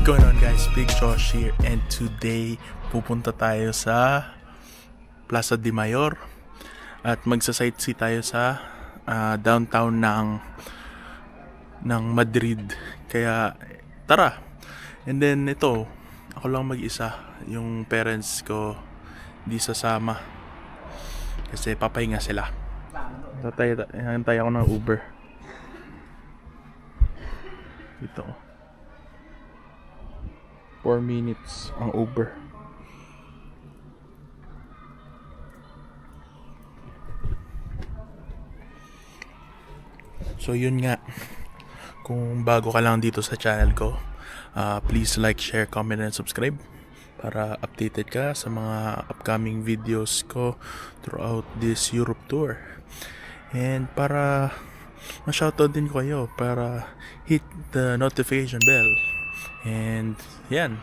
going on guys? Big Josh here, and today pupunta tayo sa Plaza de Mayor at magsa-sightsee tayo sa downtown ng Madrid. Kaya tara. And then ito, ako lang mag-isa. Yung parents ko di sasama kasi papahinga sila. Hantay ako ng Uber dito. 4 minutes ang Uber. So yun nga, kung bago ka lang dito sa channel ko, please like, share, comment, and subscribe para updated ka sa mga upcoming videos ko throughout this Europe tour. And para ma-shoutout din ko kayo, para hit the notification bell. And yan,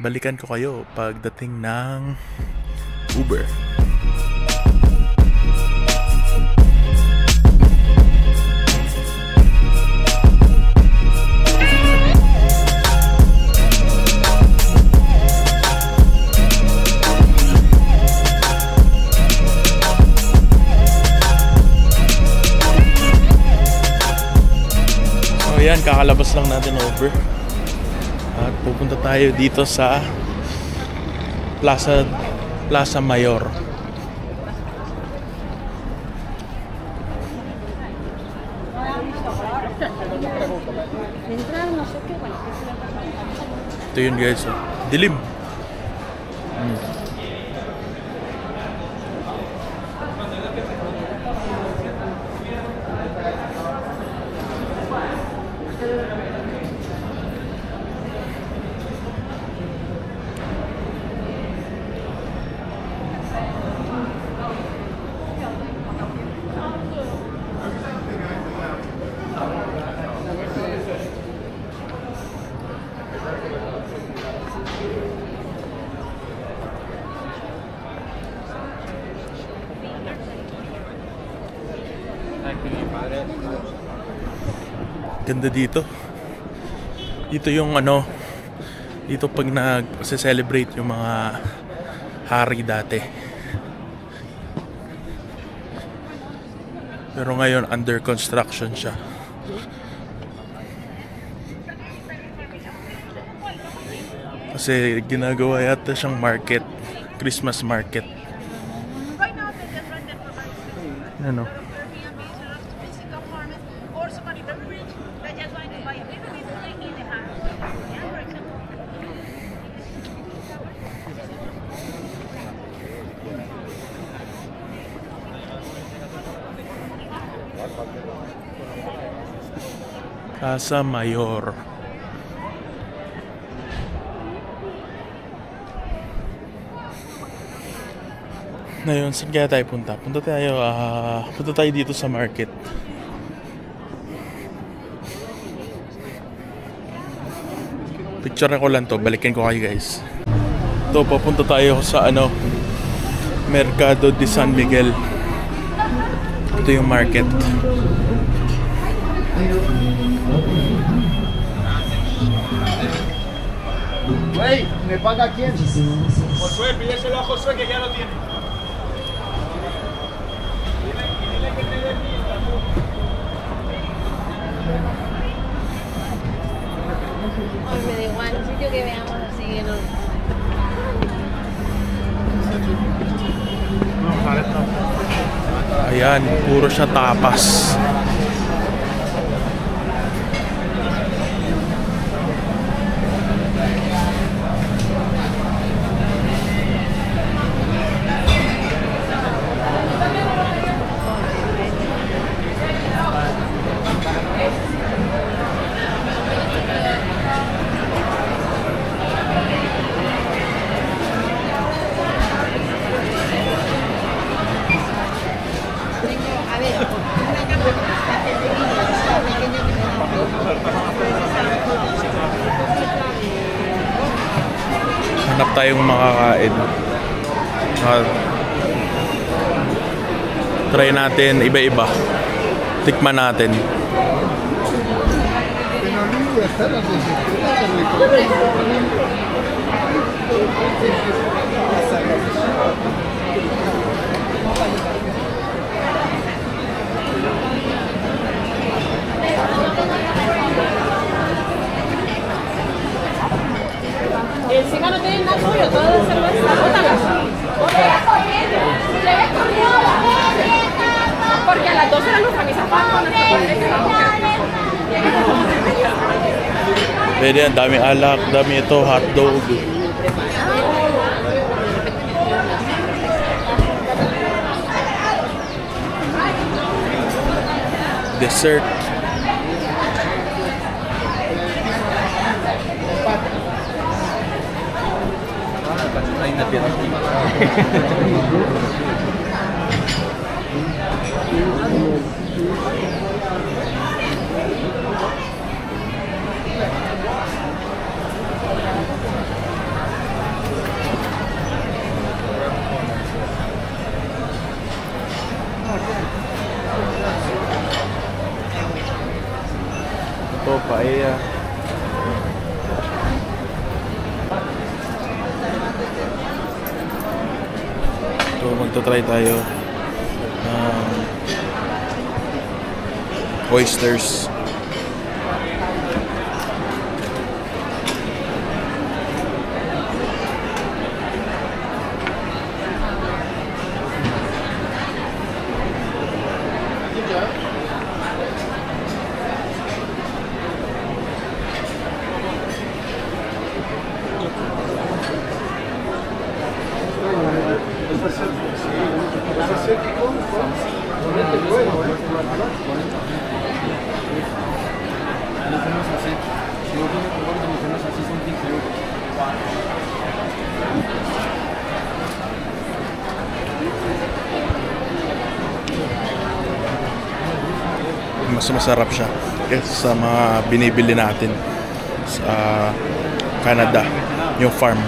balikan ko kayo pagdating ng Uber. Ayan, kakalabas lang natin Uber at pupunta tayo dito sa Plaza Mayor. Ito yun guys, dilim. Ganda dito. Dito yung dito pag nag-celebrate yung mga hari dati. Pero ngayon under construction siya. Kasi ginagawa yata siyang market, Christmas market. Ano? Plaza Mayor. Ngayon, saan kaya tayo punta? Punta tayo dito sa market. Picture ko lang to, balikin ko kayo guys. Ito, papunta tayo sa Mercado de San Miguel. Ito yung market. Güey, ¿me paga quién? Josué, pídeselo a Josué que ya lo tiene. Dile que te dé pinta. Ay, me da igual, un sitio que veamos así que no. Ayan, puro siya tapas. Hanap tayong makakain. Try natin iba-iba. Tikman natin. voy a estar a desesperarme. Encima no tienen nada suyo, todo de cerveza. Bótala. Porque a las 12 la luz camisa para Pwede yan, dami alak, dami ito, hotdog. Dessert. Ito, paella. So, magta-try tayo ng oysters. Mas masarap siya kaysa sa mga binibili natin sa Canada, yung farm.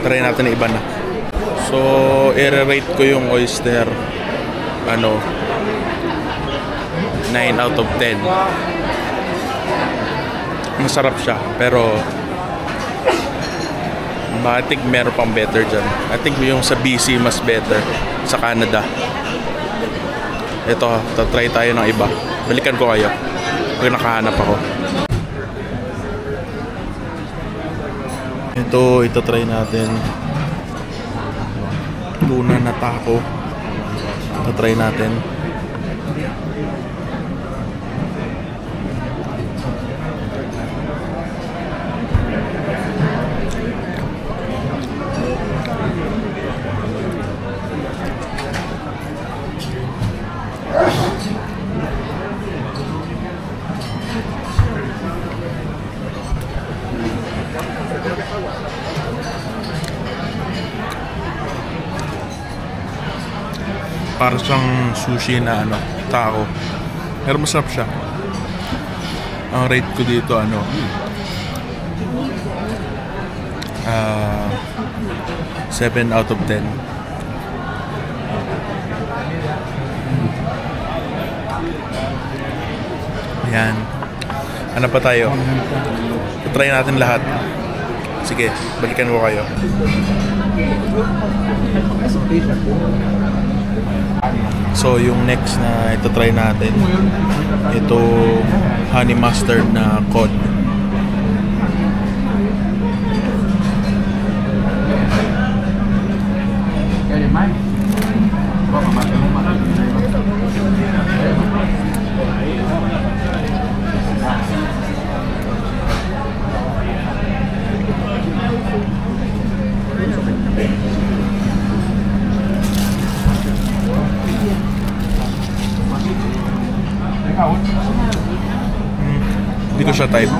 Try natin na iba na. So, i-rate ko yung oyster 9 out of 10. Masarap siya, pero I think meron pang better dyan. I think yung sa BC mas better sa Canada. Ito, try tayo ng iba. Balikan ko kayo pag nakahanap ako. Ito try natin. Tuna na taco. Ito try natin. Para siyang sushi na taco. Pero masarap siya. Ang rate ko dito 7 out of 10. Ayan. Ano pa tayo? Try natin lahat. Sige, balikan ko kayo. So, yung next na ito try natin, ito honey mustard na cod. Hindi ko siya type,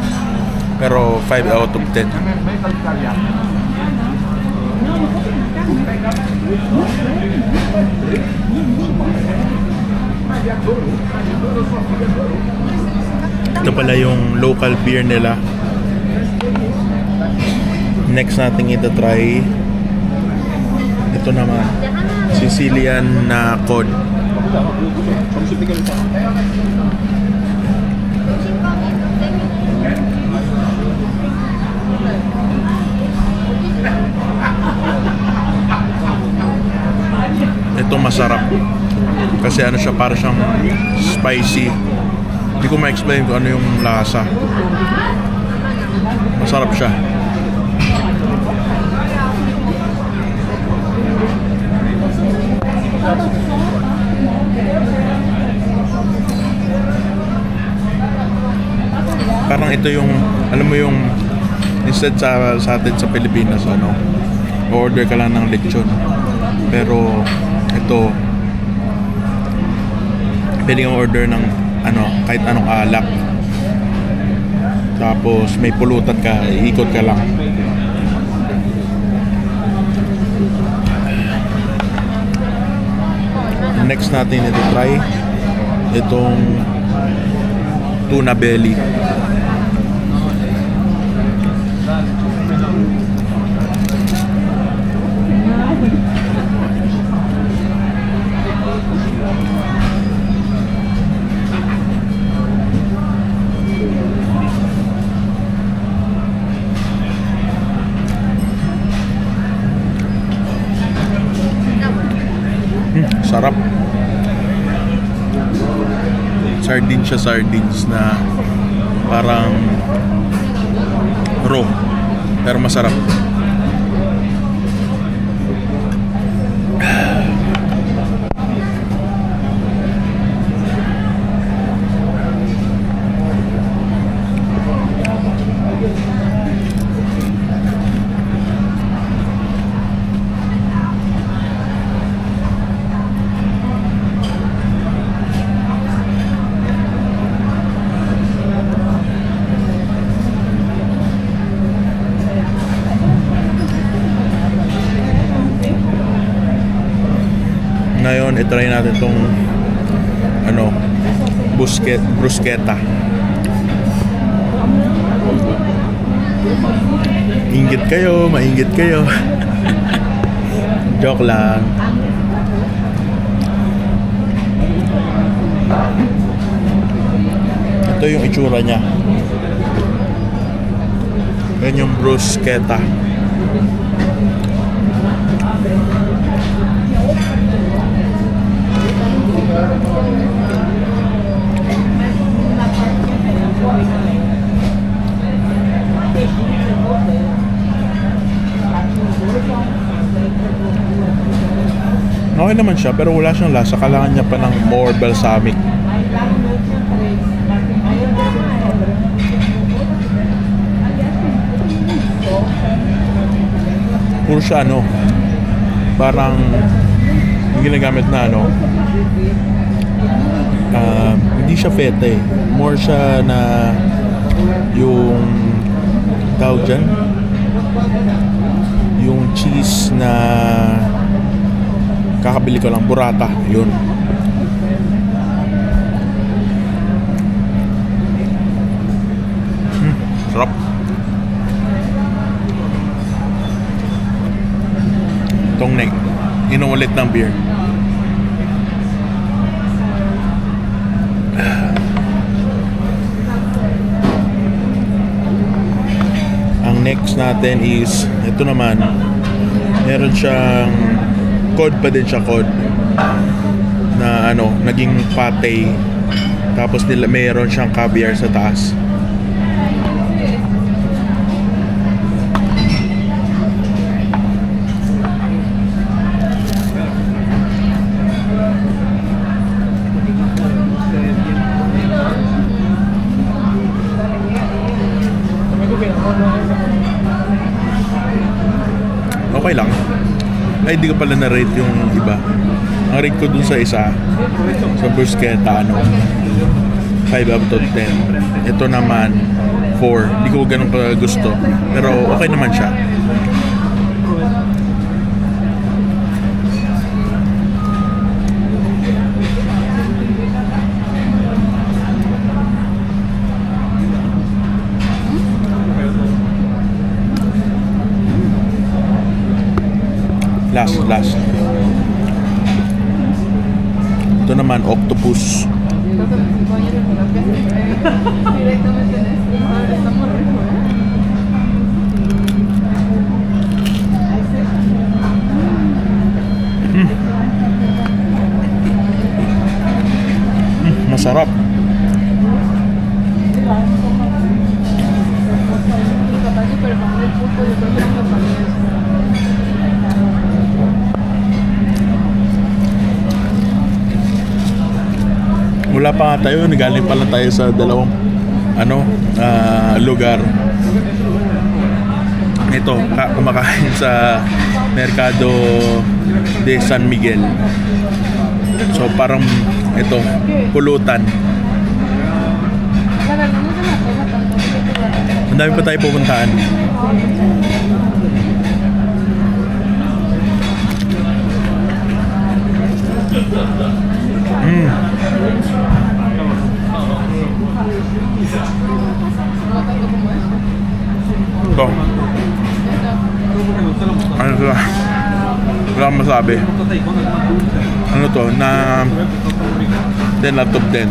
pero 5 out of 10. pala yung local beer nila. Next natin ito-try. Ito naman. Sicilian na cod. Ito masarap. Kasi ano siya, para siyang spicy. Hindi ko ma-explain kung ano yung lasa. Masarap siya. Parang ito yung, alam mo yung, instead sa atin sa Pilipinas, ano, order ka lang ng lechon. Pero ito, pwede kang order ng ano, kahit anong alak. Tapos may pulutan ka, ikot ka lang. Next natin ito try itong tuna belly. Sarap. Sardines na parang raw pero masarap. Ngayon, itry natin itong ano, bruschetta. Inggit kayo, mainggit kayo. Joke lang. Ito yung itsura niya. Yan yung bruschetta. Okay naman siya, pero wala siyang lasa. Kailangan niya pa ng more balsamic. Puro siya ano, parang yung ginagamit na ano, hindi siya feta eh. More siya na yung tawag dyan, yung cheese na kakabili ko lang, burrata, yun. Sarap. Itong inom ulit ng beer. Ang next natin is ito naman, meron siyang cod pa din siya, cod na ano, naging pate, tapos nila meron siyang caviar sa taas. Okay lang. Ay, hindi ko pala na-rate yung iba. Ang rate ko dun sa isa, sa bruschetta, ano, 5 out of 10. Ito naman, 4. Hindi ko ganun ka gusto. Pero okay naman siya. Last. Ito naman, octopus. Masarap. Wala pa nga tayo, nagaling pa lang tayo sa dalawang lugar. Ito, kumakain sa Mercado de San Miguel. So parang ito, pulutan. Ang dami pa tayo pupuntahan. Ito. Ano ito? Wala akong masabi. Ano to? Na 10 out of 10.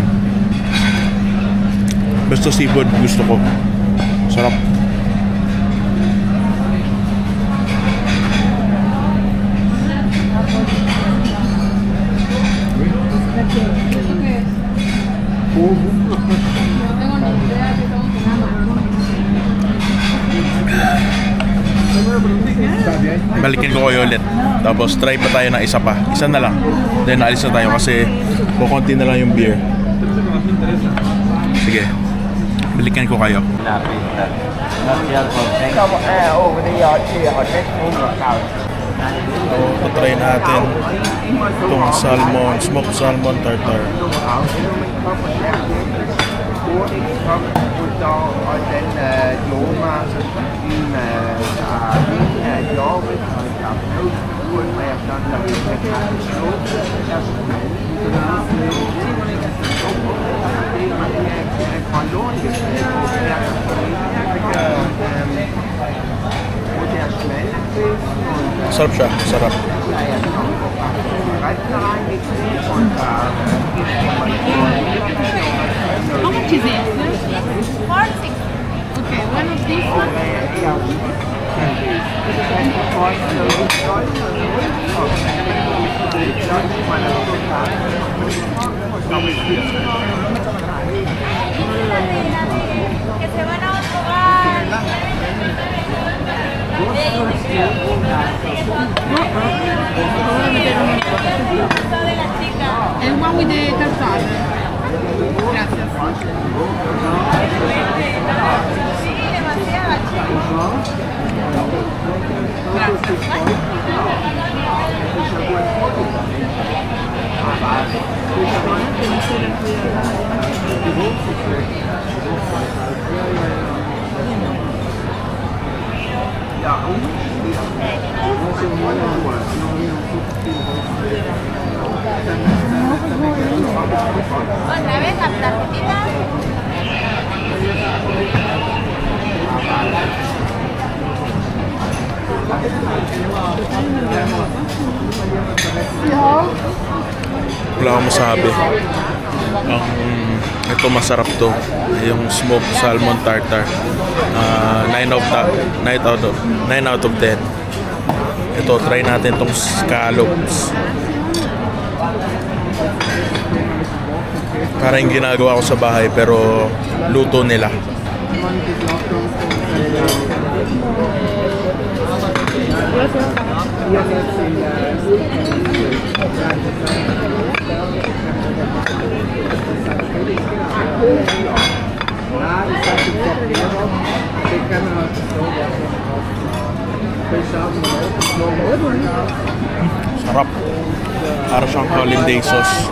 Basta seafood gusto ko. Sarap. Balikin ko kayo ulit. Tapos try pa tayo ng isa pa. Isa na lang. Then alis na tayo kasi kukunti na lang yung beer. Sige. Balikan ko kayo. So, try natin itong salmon, smoked salmon tartar. Og den jordmar, Sarap siya, sarap. How much is it? 460. Okay, one of these ones. Que se van a ahogar. El one with the tartar. Gracias. Otra vez la tarjetita. Wala akong masabi. Ito masarap to. Yung smoked salmon tartar. 9 out of 10. Ito, try natin tong scallops. Parang ginagawa ko sa bahay pero luto nila. Sarap. Para siyang holiday sauce.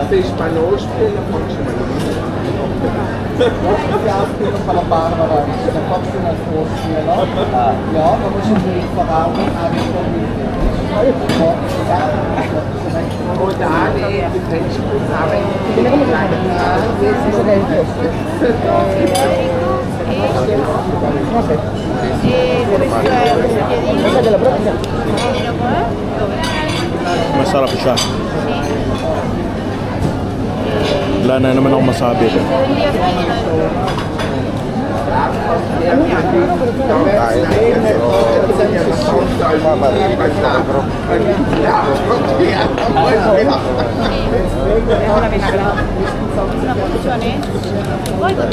Fez espanhol, pela Ja, man muss schon nicht verraten, aber ich komme nicht. Masarap siya. Wala na naman akong masabi.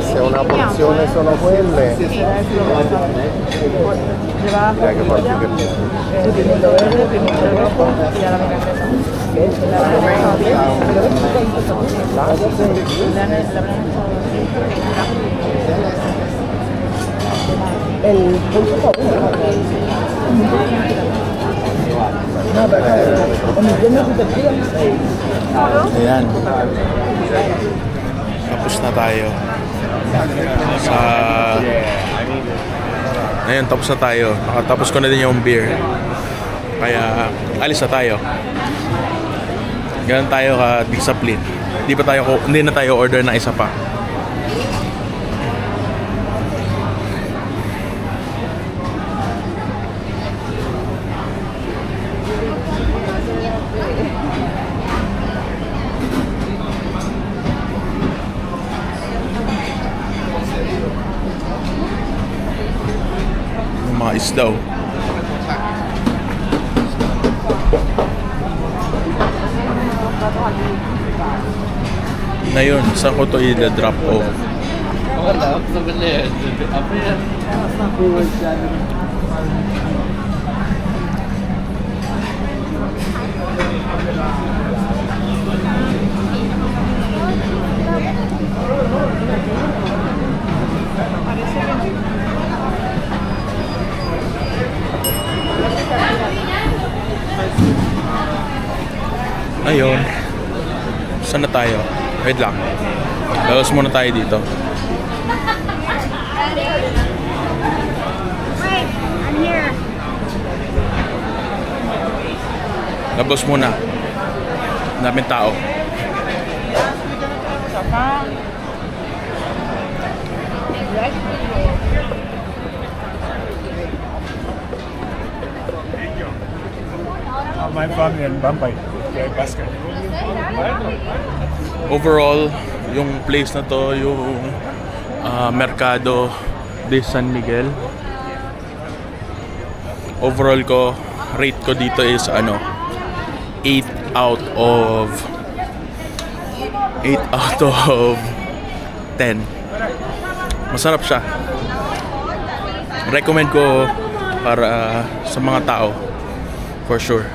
Se una porzione sono quelle, che poi Ayan. Tapos na tayo. Ayun, tapos na tayo. Nakatapos ko na din yung beer. Kaya, alis na tayo. Ganun tayo ka-discipline. Hindi na tayo order ng isa pa. Mga isda. Na yun, saan ko ito i-drop off? Ayun. Saan na tayo? Wait lang. Lalos muna tayo dito. Wait, I'm here. Labos muna. Daming tao. my family in Bombay. Basket. Overall, yung place na to, yung Mercado de San Miguel. Overall ko, rate ko dito is 8 out of 10. Masarap siya. Recommend ko para sa mga tao for sure.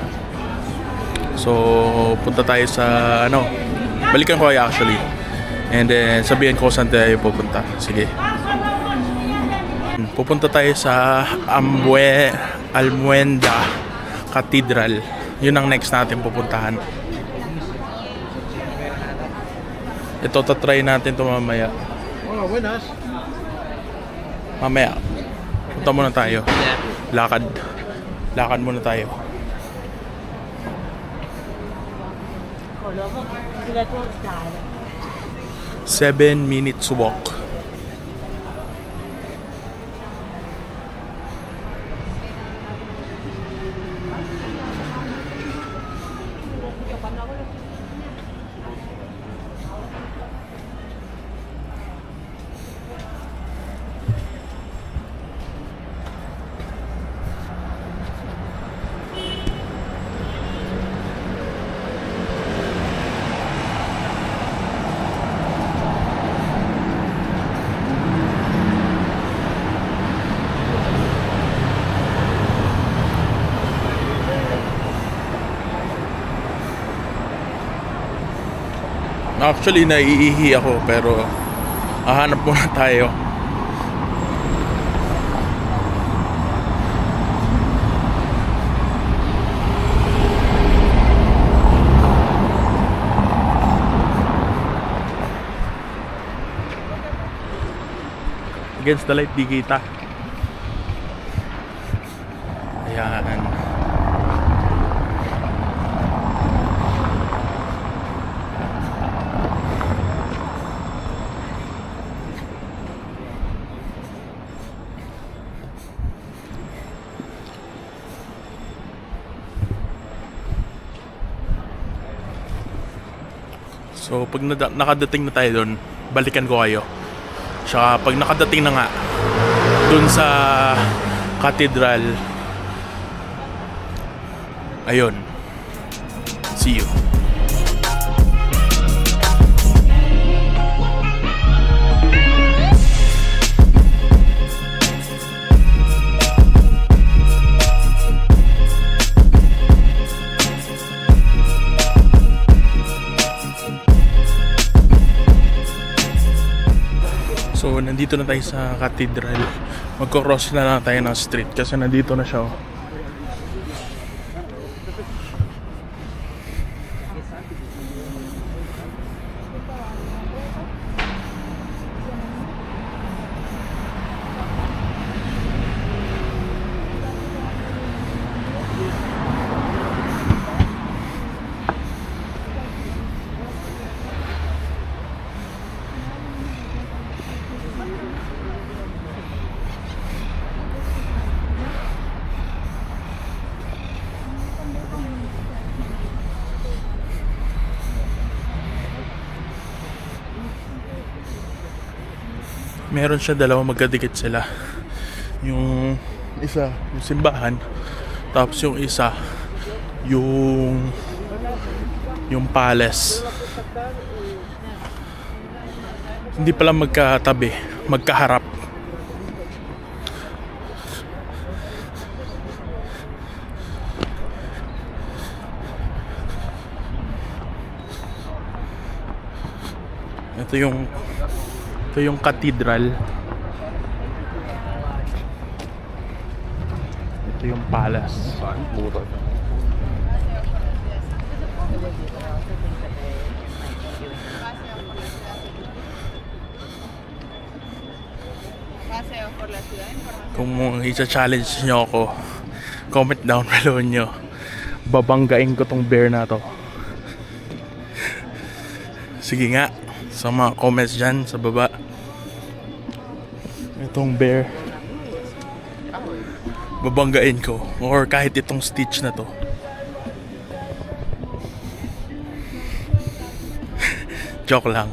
So punta tayo sa balikan ko actually, and then sabihin ko saan tayo pupunta. Sige, pupunta tayo sa Almuenda Cathedral. Yun ang next natin pupuntahan. Ito, tatry natin ito mamaya. Hola, buenas. Mamaya punta muna tayo. Lakad muna tayo. 7 minutes walk. Actually, naiihi ako pero hahanap muna tayo. against the light di kita. Ayan. So pag nakadating na tayo doon, balikan ko kayo. Saka pag nakadating na nga doon sa cathedral, ayun, see you. So nandito na tayo sa cathedral. Magko-cross na lang tayo ng street kasi nandito na siya. Meron siya dalawang magkadikit sila. Yung isa, yung simbahan. Tapos yung isa, yung palace. Hindi pala magkatabi, magkaharap. Ito yung cathedral. Ito yung palace. Kung isa-challenge nyo ako, comment down below nyo. Babanggain ko tong bear na to. Sige nga, sa mga comments dyan sa baba. Itong bear, babanggain ko. Or kahit itong Stitch na to. Joke lang.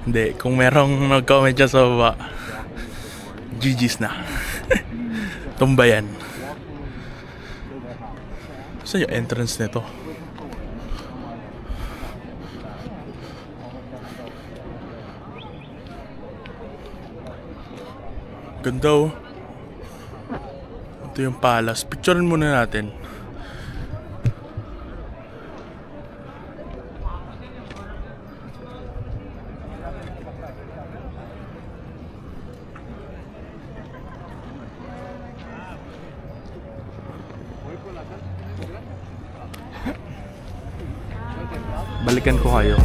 Hindi, kung merong nag-comment dyan sa baba, GG's na. Tumbayan. Saan yung entrance nito? Ganda oh. Ito yung palace. Picturean muna natin. Balikan ko kayo.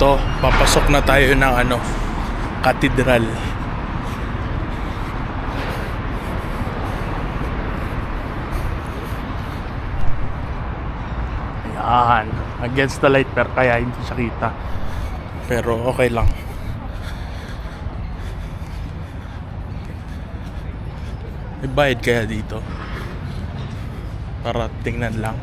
Ito, papasok na tayo ng cathedral. Ayan, against the light pero kaya hindi siya kita. Pero okay lang. May bayad kaya dito para tingnan lang.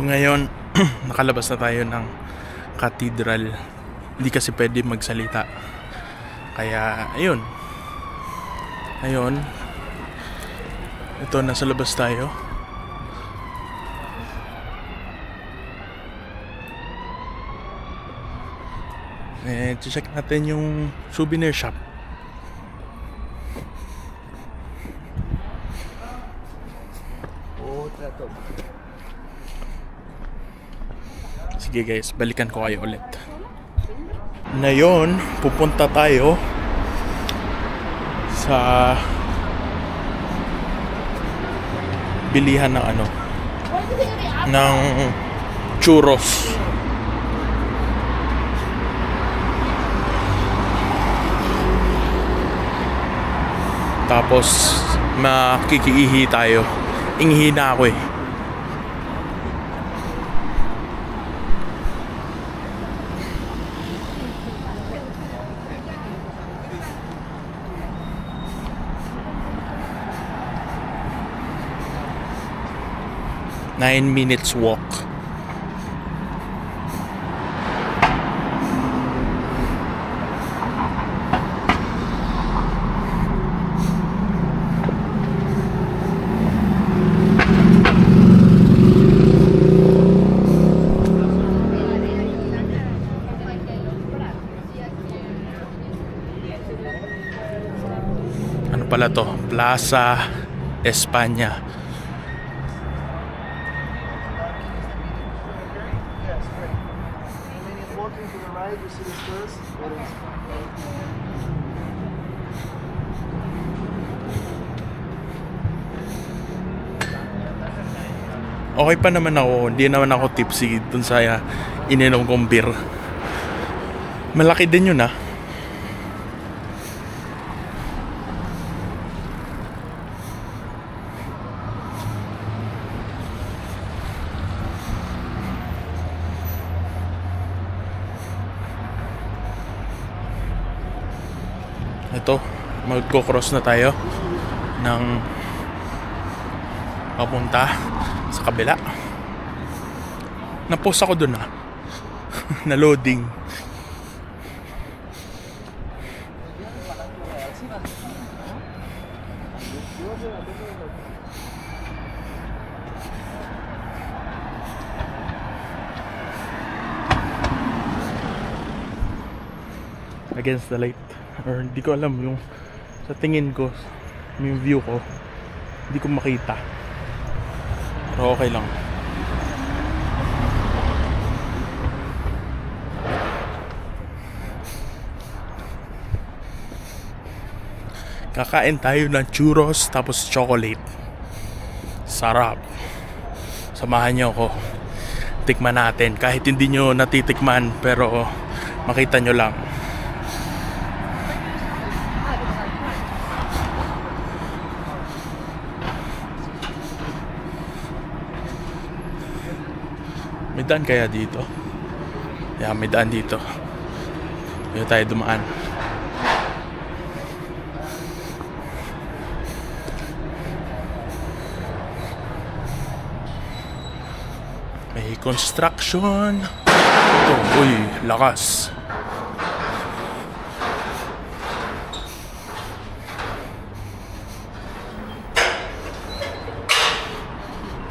ngayon, nakalabas na tayo ng cathedral. Hindi kasi pwede magsalita. Kaya, ayun. Ayun. Ito, nasa labas tayo. Check natin yung souvenir shop. Sige guys, balikan ko kayo ulit. Ngayon, pupunta tayo sa bilihan ng ano, ng churros. Tapos makikiihi tayo. Inghi na ako eh. Nine minutes walk. Ano pala to? Plaza España. Okay pa naman ako, hindi naman ako tipsy dun sa ininom kong beer. Malaki din yun ah. Ito, magko-cross na tayo ng papunta sa kabila. Napost ako dun ah. Na loading. Against the light. Or hindi ko alam yung sa tingin ko, yung view ko, hindi ko makita. Pero okay lang. Kakain tayo ng churros tapos chocolate. Sarap. Samahan nyo ako. Tikman natin. Kahit hindi nyo natitikman, pero makita nyo lang. May daan kaya dito? Yeah, may daan dito. Dito tayo dumaan. May construction. Ito, uy, lakas.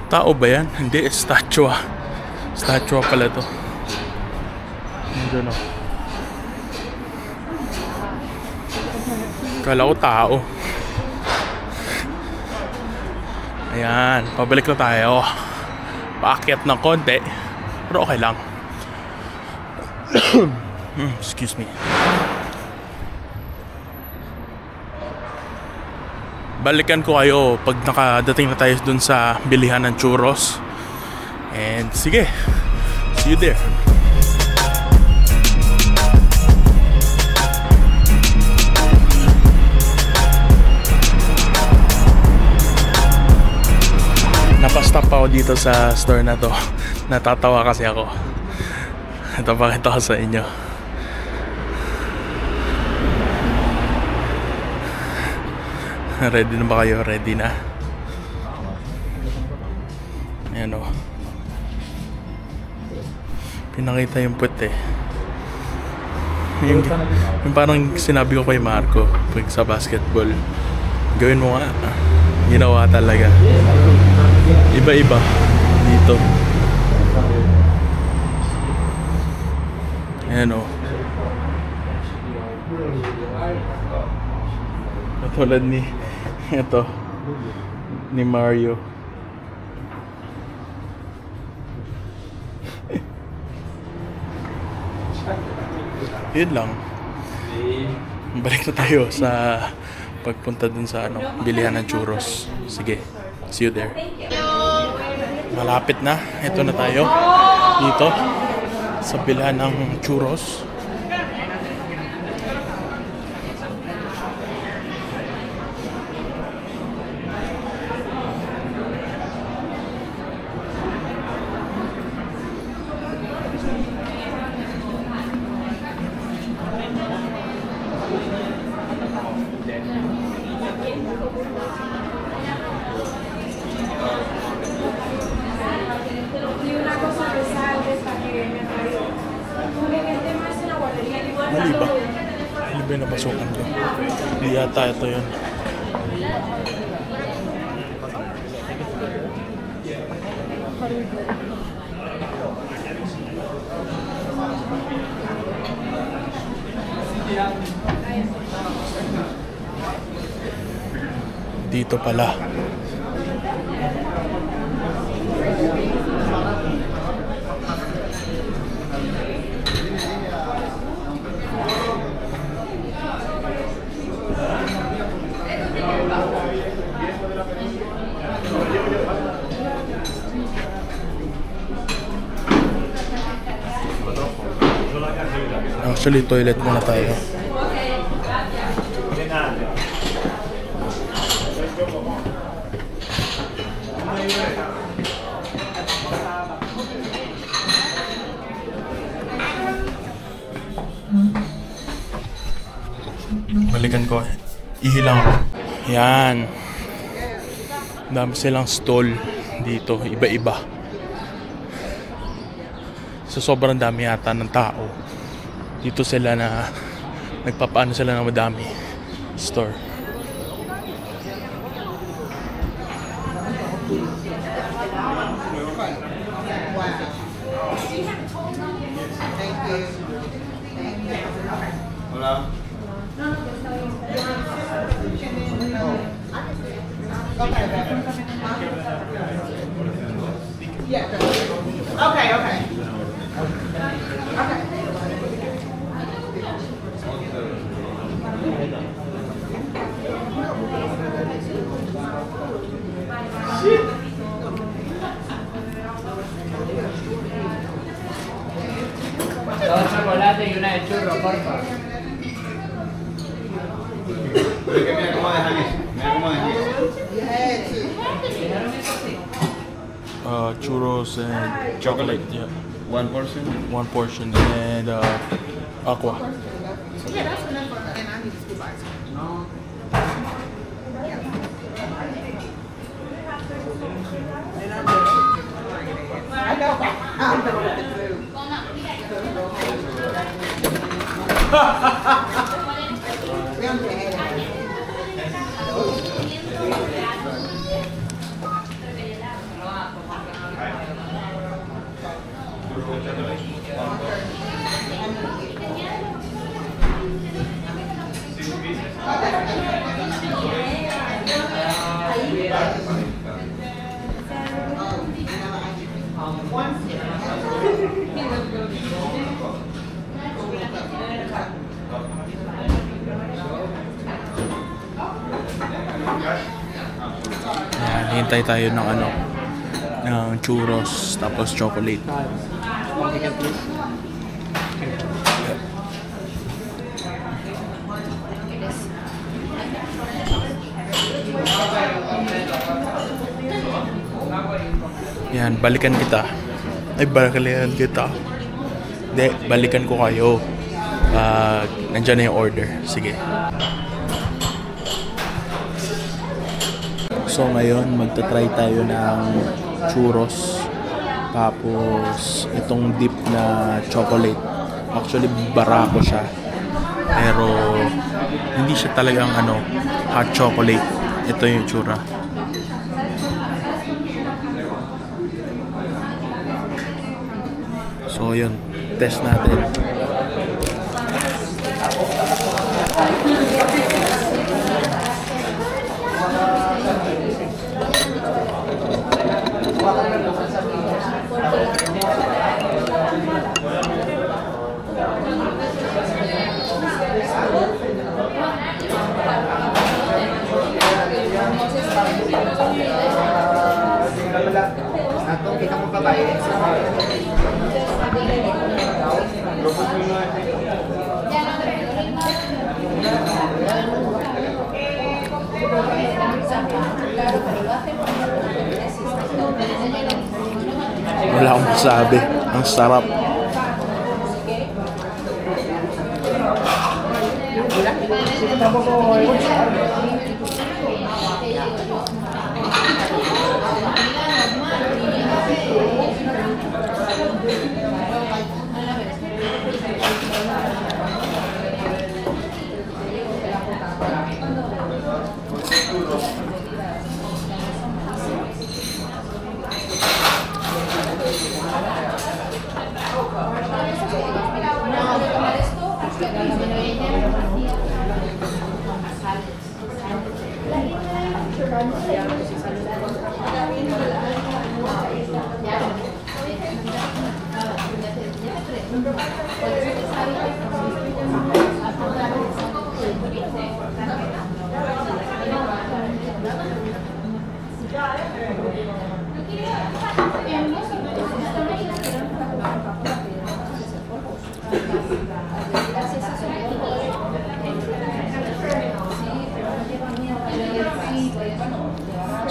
Tao ba yan? Hindi, statue ah. Statue pala to. Nandun o. Kala ko tao. Ayan, pabalik na tayo. Paakyat ng konti, pero okay lang. Excuse me. Balikan ko kayo pag nakadating na tayo dun sa bilihan ng churros. And sige, see you there. Napastop ako dito sa store na to. Natatawa kasi ako. Ito, pakita ko sa inyo. Ready na ba kayo? Ready na? Ayan o. pinakita yung puwet eh. Yung parang sinabi ko kay Marco pag sa basketball, gawin mo nga. Ginawa talaga. Iba-iba dito. Ayan o. Katulad ni ito ni Mario. Yun lang. Balik na tayo sa pagpunta dun sa bilihan ng churros. Sige, see you there. Malapit na. Ito na tayo dito sa bilihan ng churros. Mali ba? Mali ba yung napasukan ko? Hindi yata ito yun. Dito pala. Actually, toilet muna tayo. Balikan ko. Ihilang. Yan. Dami silang stall dito. Iba-iba. So, sobrang dami yata ng tao. Dito sila na nagpapaano sila ng madami store. Hola. Okay. Dos chocolates y una de churro, porfa. Mira cómo dejan eso. Mira cómo dejan eso. Churros and chocolate. Yeah. One portion. One portion and aqua. Yeah, that's enough. And I need to scoop ice cream. No. I know. I'm done with the food. We don't get it. Ayan, hintay tayo ng ng churros tapos chocolate. Yan, balikan kita. Ay, balikan kita. Hindi, balikan ko kayo. Nandiyan na yung order. Sige. So ngayon, magta-try tayo ng churros. Tapos itong dip na chocolate. Actually barako siya. Pero hindi siya talagang hot chocolate. Ito yung itsura. So yun, test natin. Atong kita mo babae. Wala akong masabi. Ang sarap.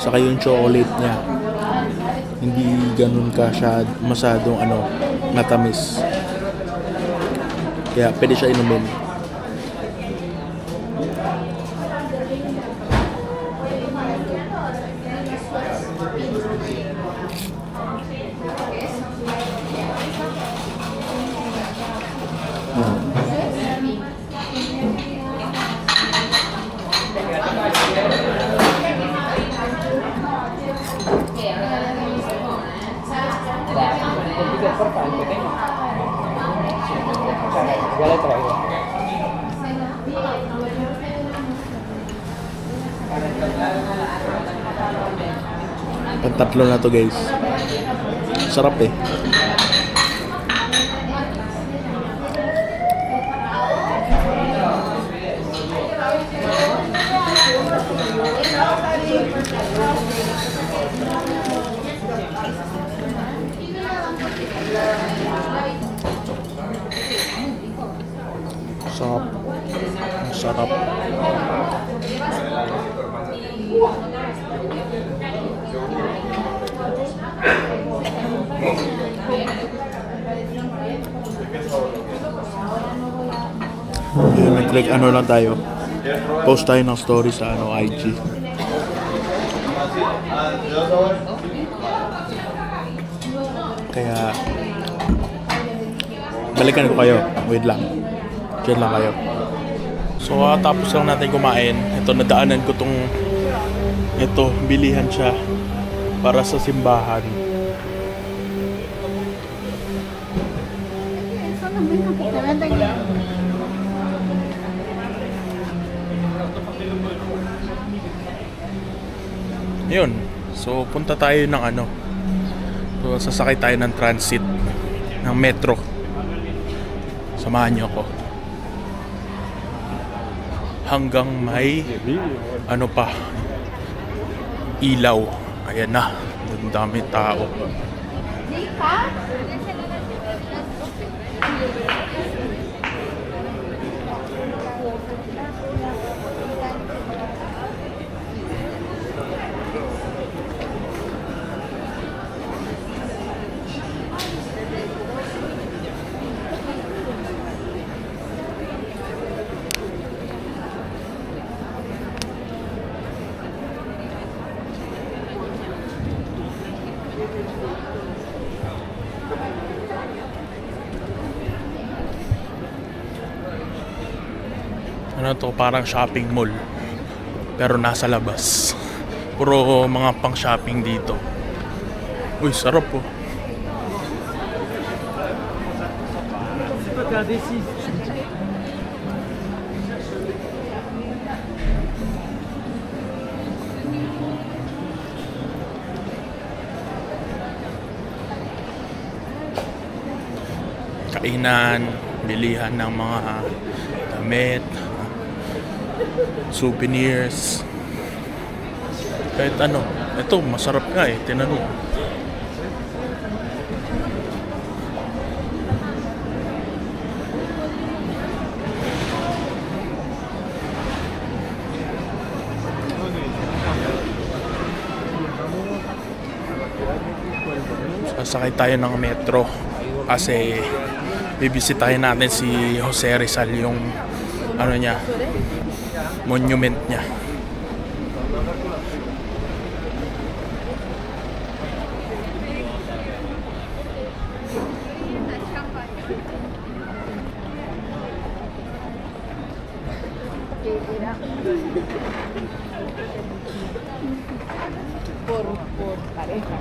Saka yung chocolate niya, hindi ganun ka siya masyadong matamis. Kaya pwede siya inumin. Pantatlo na to guys. Sarap eh. Sarap. Sarap. Nag-click lang tayo. Post tayo ng story sa IG. Kaya balikan ko kayo. Wait lang. Diyan lang kayo. So tapos lang natin kumain. Ito, nadaanan ko tong bilihan siya para sa simbahan. Yun. So punta tayo ng So sasakay tayo ng transit ng metro. Samahan niyo ako. Hanggang may ilaw. Ayan na. Ang dami tao. Ano to, parang shopping mall. Pero nasa labas. Puro mga pang shopping dito. Uy, sarap po. Kainan, bilihan ng mga damit, souvenirs, kahit ano. Ito, masarap nga eh, tinanong. Sasakay tayo ng metro kasi bibisitahin natin si Jose Rizal, yung ano niya, monument niya. Por pareja.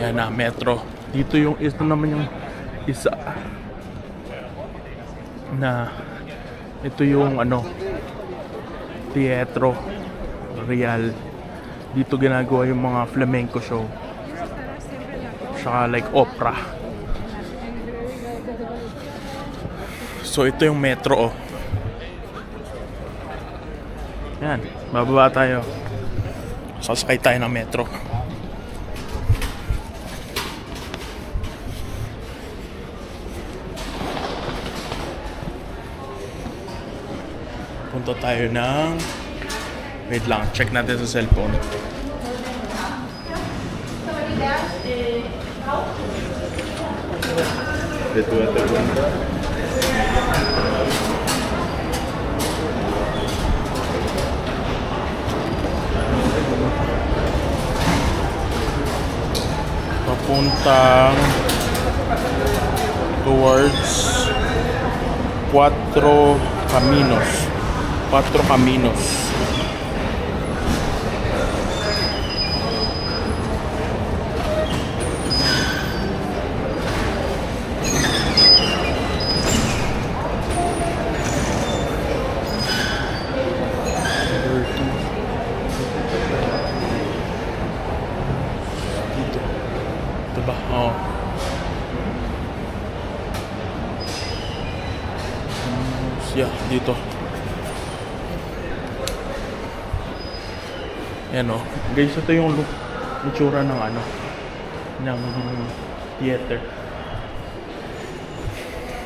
Yan na, metro. Dito yung ito naman yung isa na ito yung ano, Teatro Real. Dito ginagawa yung mga flamenco show. Saka like opera. So ito yung metro oh. Yan, bababa tayo. Sasakay tayo ng metro. Punta tayo ng... Wait lang, check natin sa cellphone. Papuntang towards Cuatro Caminos. Diba? Oh. Yeah, dito. Yan o. Guys, ito yung itsura ng ano, ng theater.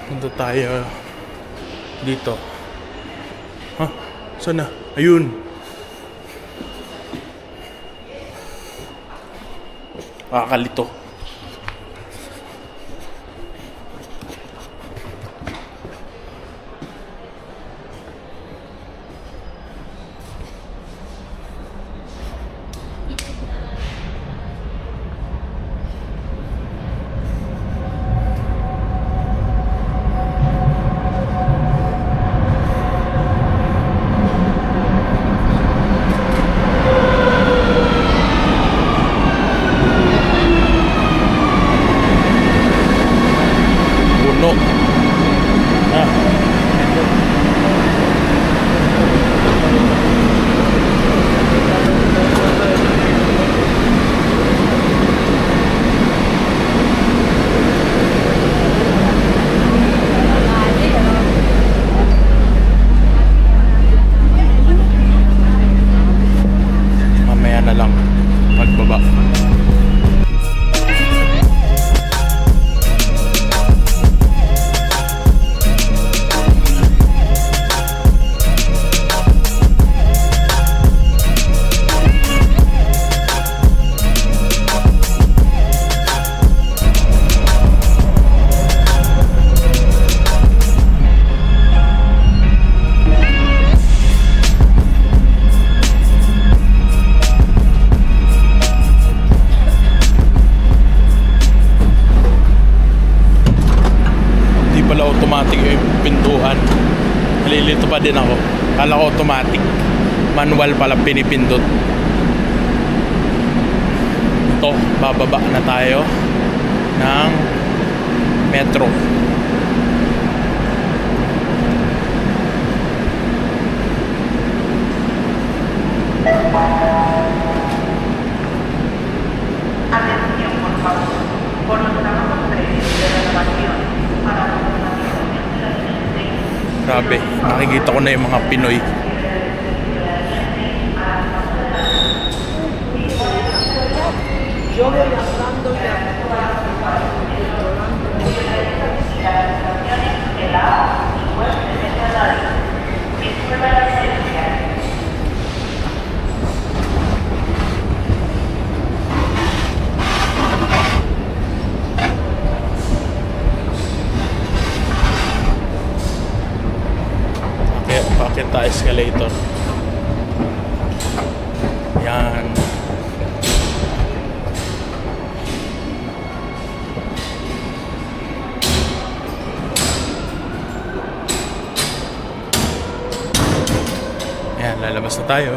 Punta tayo dito. Ha? Saan na? Ayun. Kakalito. pa din ako. Kala ko automatic. Manual pala pinipindot. Ito, bababa na tayo ng metro. Grabe, nakikita ko na yung mga Pinoy. Bakit tayo escalator? Yan. Yan, lalabas na tayo.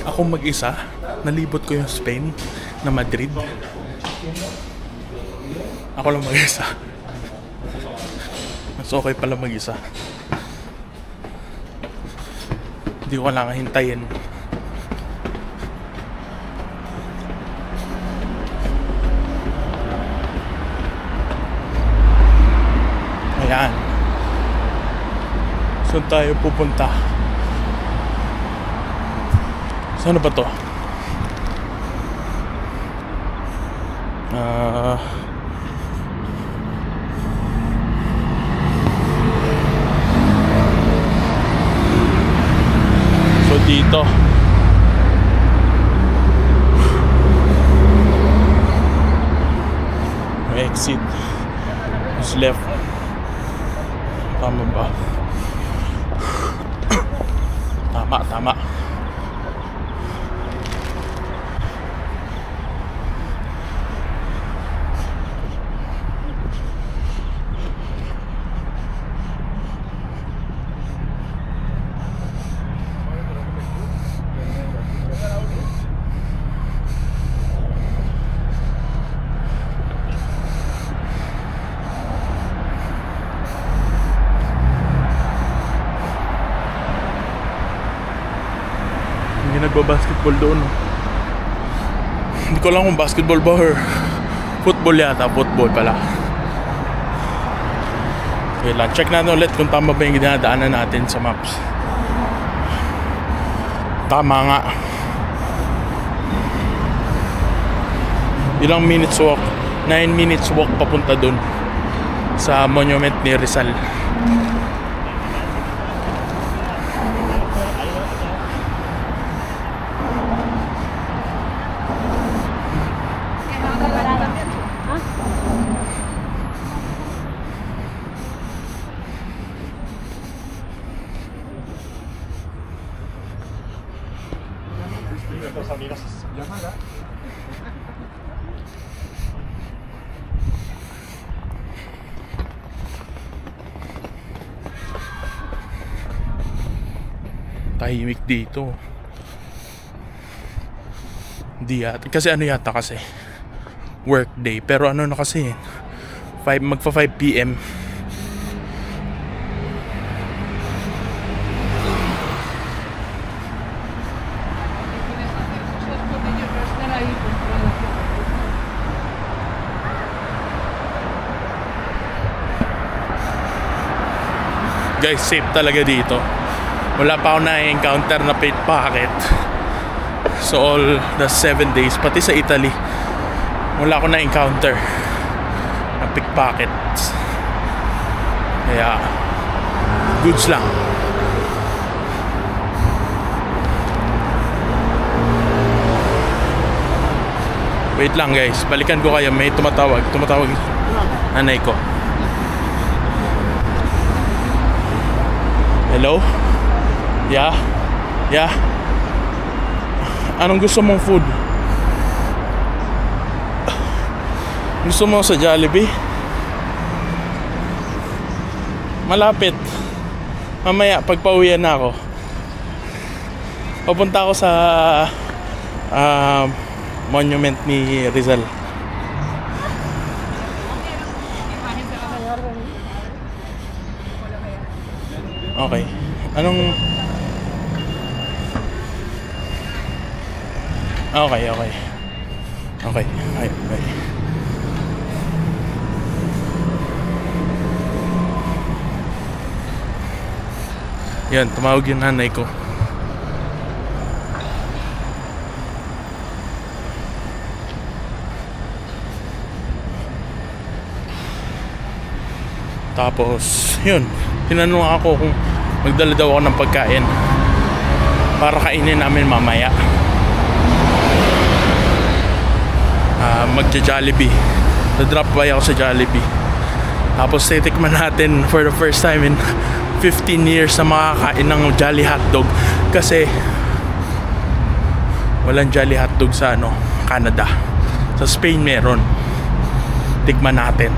Ako mag-isa, nalibot ko yung Spain na Madrid. Ako lang mag-isa. Mas okay pala mag-isa. Hindi ko kailangan hintayin. Ayan. Saan tayo pupunta? Saan ba to? Dito exit is left. Tama ba? Tama. Nagbabasketball doon, no? Hindi ko lang kung basketball ba or football yata. Football pala. Okay lang, check natin ulit kung tama ba yung dinadaanan natin sa maps. Tama nga. Ilang minutes walk? 9 minutes walk papunta doon sa monument ni Rizal. Tahimik dito. Di yata. Kasi ano yata kasi work day. Pero ano na kasi magpa 5 PM. Guys, safe talaga dito. Wala pa ako na-encounter na pickpocket. So all the 7 days, pati sa Italy, wala ako na-encounter na pickpockets. Kaya goods lang. Wait lang guys, balikan ko kayo. May tumatawag nanay ko. Hello? Yeah? Anong gusto mong food? Gusto mo sa Jollibee? Malapit. Mamaya pagpauwian na ako, papunta ako sa monument ni Rizal. Okay. Anong... Okay. Yan, tumawag yung nanay ko. Tapos, yun, tinanong ako kung magdala daw ako ng pagkain para kainin namin mamaya. Magja-Jollibee. Na-drop by ako sa Jollibee. Tapos titikman natin for the first time in 15 years na makakain ng Jolly Hotdog. Kasi walang Jolly Hotdog sa Canada. Sa Spain meron. Tikman natin.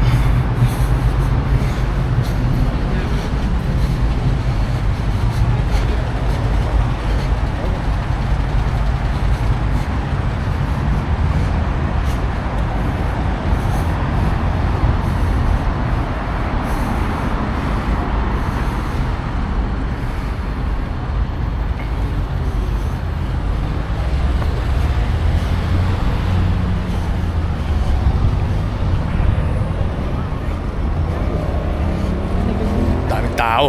Tao.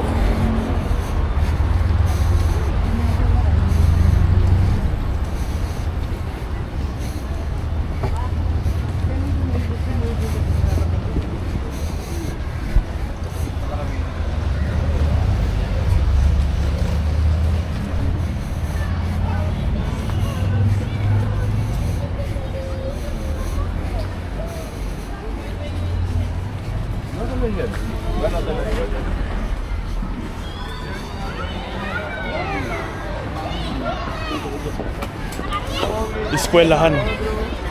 Eskwelahan,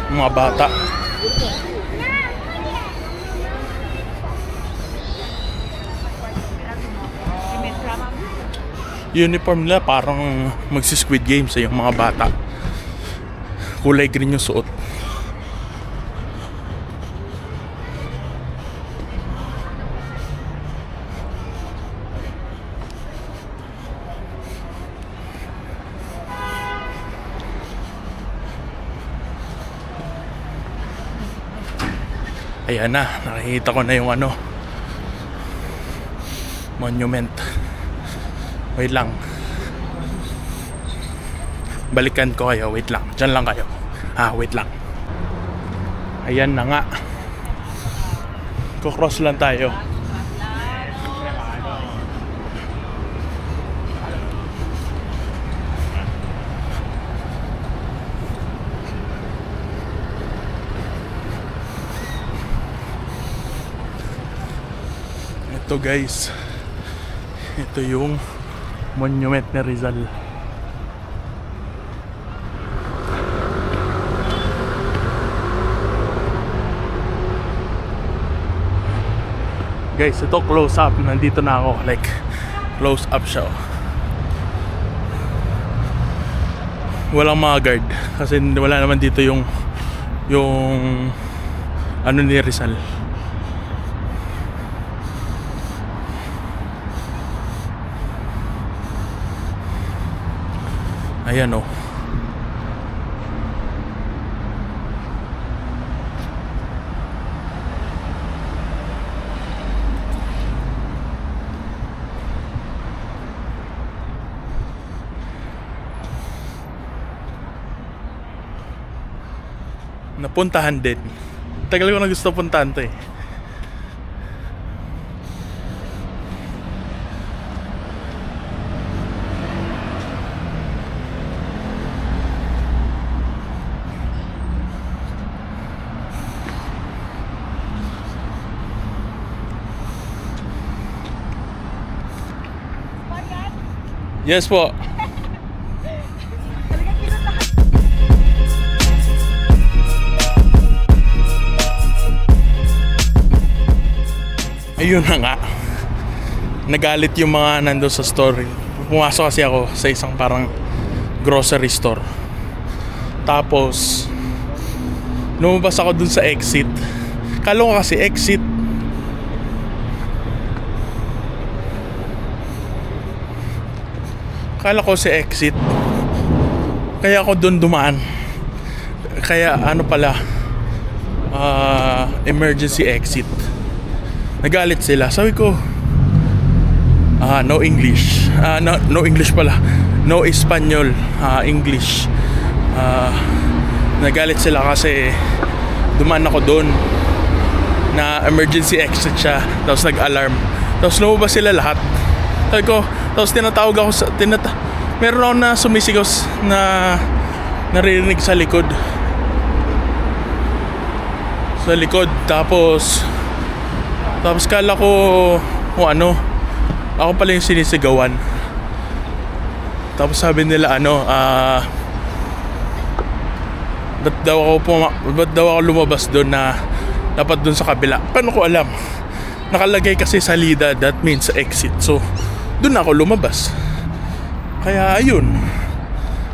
mga bata. Uniform nila parang magsi-Squid Game sa yung mga bata. Kulay green yung suot. Ayan na, nakikita ko na yung monument. Wait lang. Balikan ko kayo, wait lang. Diyan lang kayo. Wait lang. Ayan na nga. Kukross lang tayo. Ito guys, ito yung monument ni Rizal. Guys, ito close up. Nandito na ako, like close up siya. Walang mga guard kasi wala naman dito yung ni Rizal. Ayan o. Napuntahan din. Tagal ko na gusto puntahan to eh. Yes po. ayun na nga, nagalit yung mga nandun sa store. Pumasok kasi ako sa isang parang grocery store. Tapos lumabas ako dun sa exit. Kala ko kasi exit. Kala ko si exit. Kaya ako dun dumaan. Kaya ano pala, emergency exit. Nagalit sila. Sabi ko, no English. No English pala. No Espanyol, English. Nagalit sila kasi dumaan ako doon na emergency exit siya. Tapos nag-alarm. Tapos lumabas sila lahat. Sabi ko, tapos tinatawag ako sa meron ako na sumisigaw na naririnig sa likod. Tapos kala ko kung ano, ako pala yung sinisigawan. Tapos sabi nila ba't daw ako lumabas doon na dapat doon sa kabila. Paano ko alam? Nakalagay kasi salida, that means exit. So doon ako lumabas. Kaya ayun,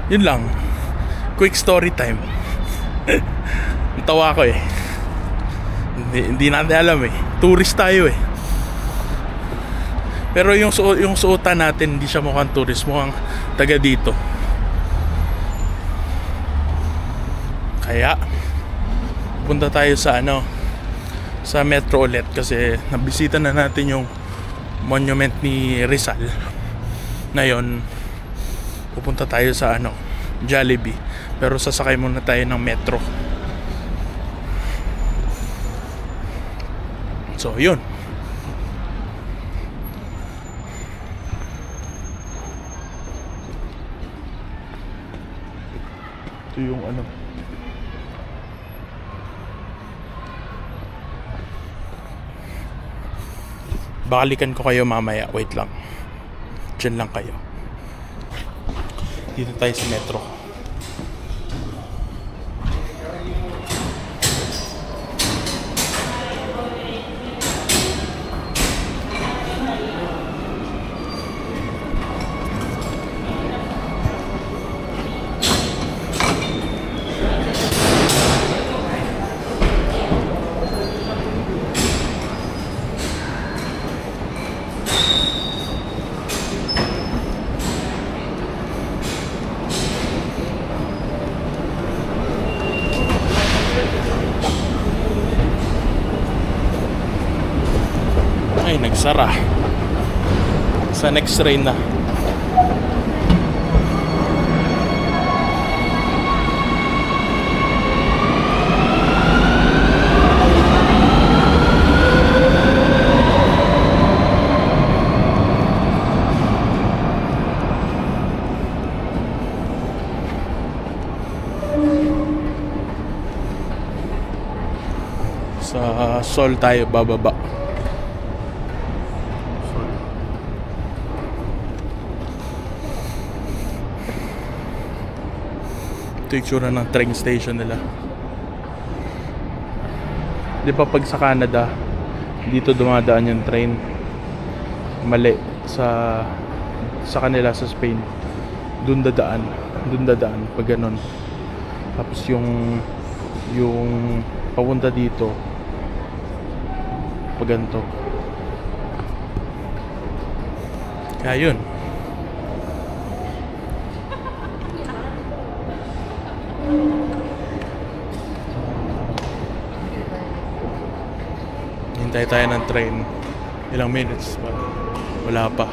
yun lang. Quick story time. Tawa ko hindi natin alam tourist tayo Pero yung suotan natin hindi siya mukhang tourist, mukhang taga dito. Kaya punta tayo sa sa metro ulit kasi nabisita na natin yung monument ni Rizal. Ngayon pupunta tayo sa Jollibee, pero sasakay muna tayo ng metro. So yun. Ito yung balikan ko kayo mamaya. Wait lang. Diyan lang kayo. Dito tayo sa metro. Ay, nagsara. Sa next train na. Sa Sol tayo bababa. Ito yung tsura ng train station nila. Di ba pag sa Canada dito dumadaan yung train, mali sa kanila sa Spain, dun dadaan pag ganun. Tapos yung papunta dito pag ganito. Kaya yun. Hintay tayo ng train. Ilang minutes pa? Wala pa.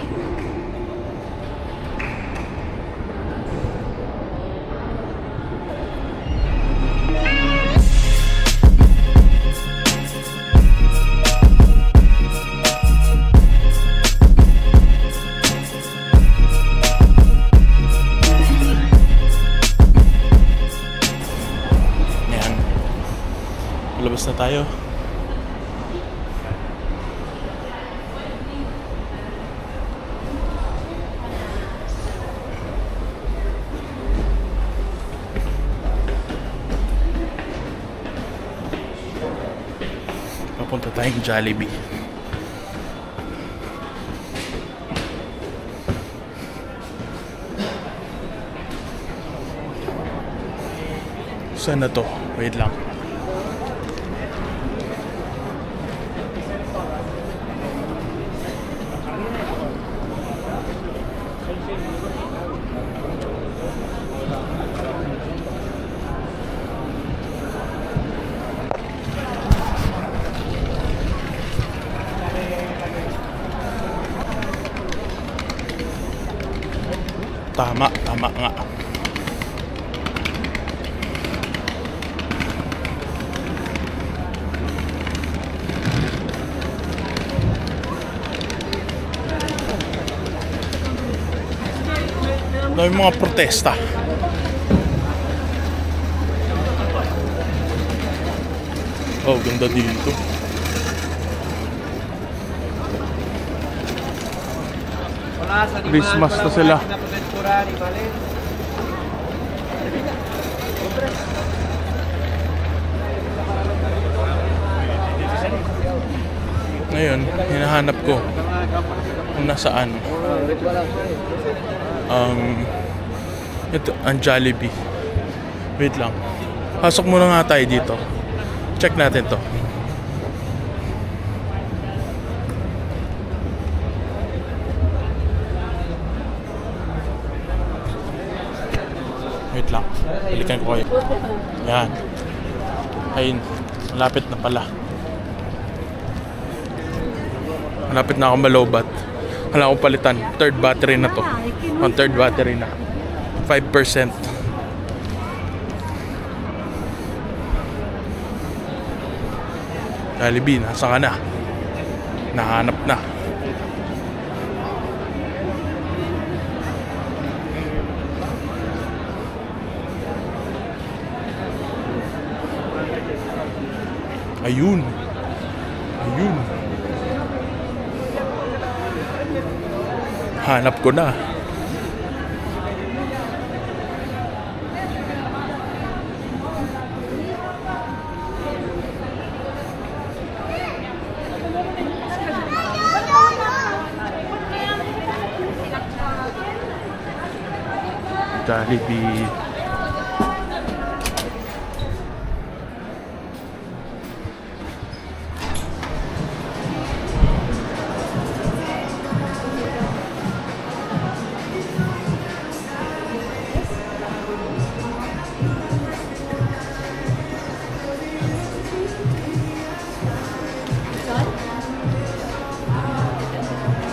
Yan. Labas na tayo. Papunta tayong Jollibee. Saan na to? Wait lang. Tama nga. May mga protesta. Oh, ganda dito. Christmas na sila. Ngayon, hinahanap ko kung nasaan. Ito, ang Jollibee. Wait lang. Pasok muna nga tayo dito. Check natin to. Wait lang. Balikan ko kayo. Yan. Ayun. Malapit na pala. Malapit na akong malobat. Wala akong palitan. Third battery na to. On third battery na. 5%. Jollibee, nasa ka na? Nahanap na. Ayun. Hanap ko na. Jollibee.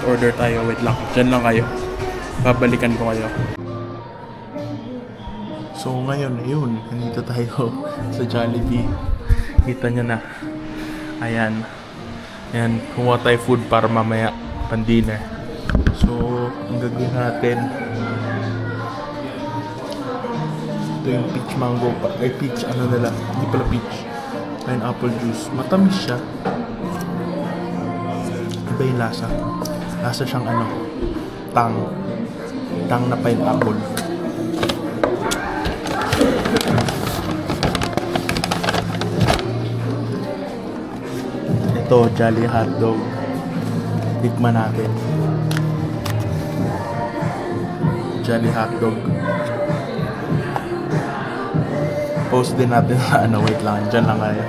Order tayo. Wait lang. Diyan lang kayo. Babalikan ko kayo. So ngayon, ayun, nandito tayo sa Jollibee. Kita nyo na. Ayan. Ayan, kumuha tayo food para mamaya pan-dinner. So, ang gagawin natin, ito yung peach mango, ay peach, ano nila, hindi pala peach, pineapple juice. Matamis siya. Iba yung lasa. Lasa siyang ano, tang na pineapple. Ito, Jolly Hotdog. Tikman natin. Jolly Hotdog. Post din natin sa ano, wait lang, dyan lang kaya.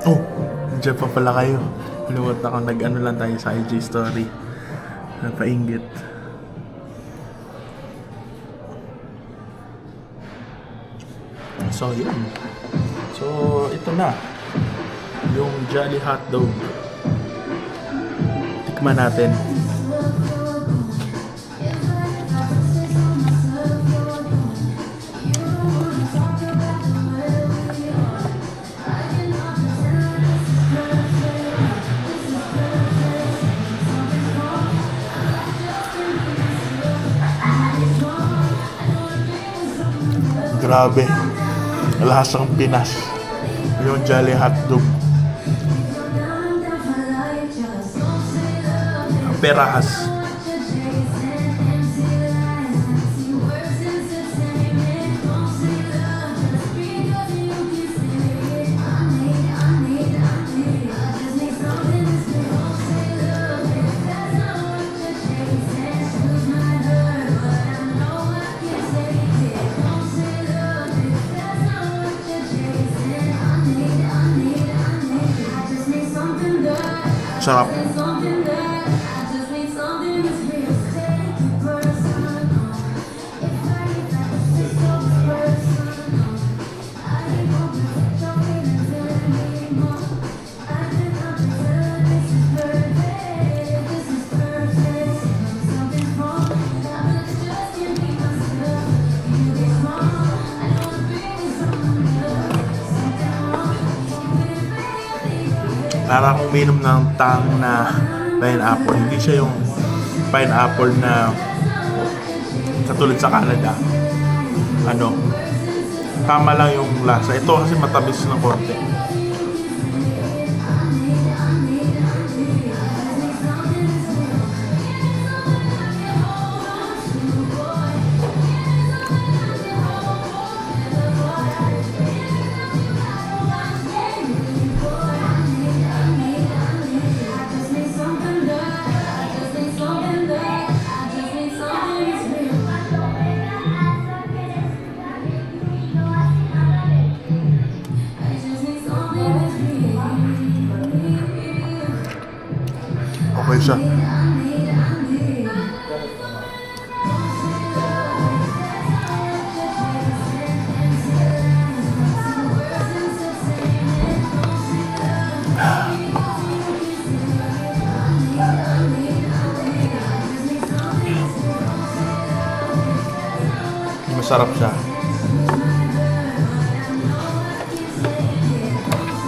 Oh, nandiyan pa pala kayo. Aluwat ako, nag-ano lang tayo sa IG story. Napainggit. So, yun. So, ito na. Yung Jolly Hotdog. Tikman natin. Grabe. Lasang Pinas. Yung Jolly Hotdog. Perahas. Sarap. Para akong uminom ng tang na pineapple. Hindi siya yung pineapple na katulad sa Canada. Ano, tama lang yung lasa. Ito kasi matamis na konti. Okay siya. Masarap siya.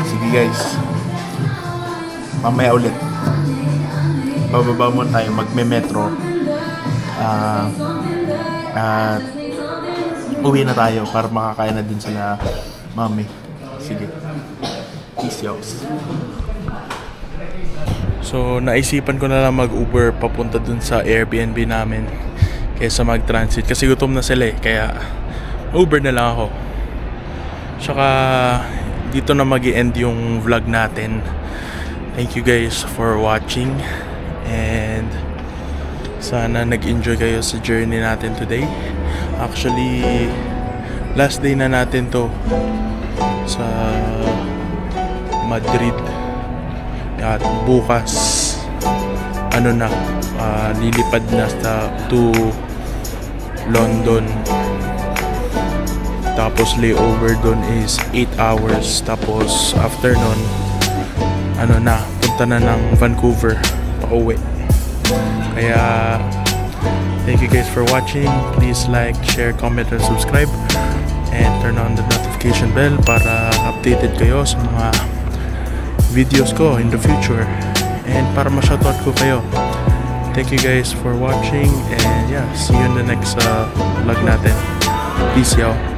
Sige guys. Mamaya ulit. Bababa mo tayo, magme-metro. At uwi na tayo para makakain na din sila mami. Sige. Peace out. So, naisipan ko na lang mag-Uber papunta dun sa Airbnb namin kaysa mag-transit. Kasi gutom na sila eh. Kaya, Uber na lang ako. Tsaka, dito na mag-i-end yung vlog natin. Thank you guys for watching. And sana nag-enjoy kayo sa journey natin today. Actually, last day na natin to sa Madrid. At bukas lilipad na to London. Tapos layover doon is 8 hours. Tapos after nun, punta na ng Vancouver pauwi. Kaya thank you guys for watching. Please like, share, comment, and subscribe, and turn on the notification bell para updated kayo sa mga videos ko in the future, and para ma-shoutout ko kayo. Thank you guys for watching, and yeah, see you in the next vlog natin. Peace y'all.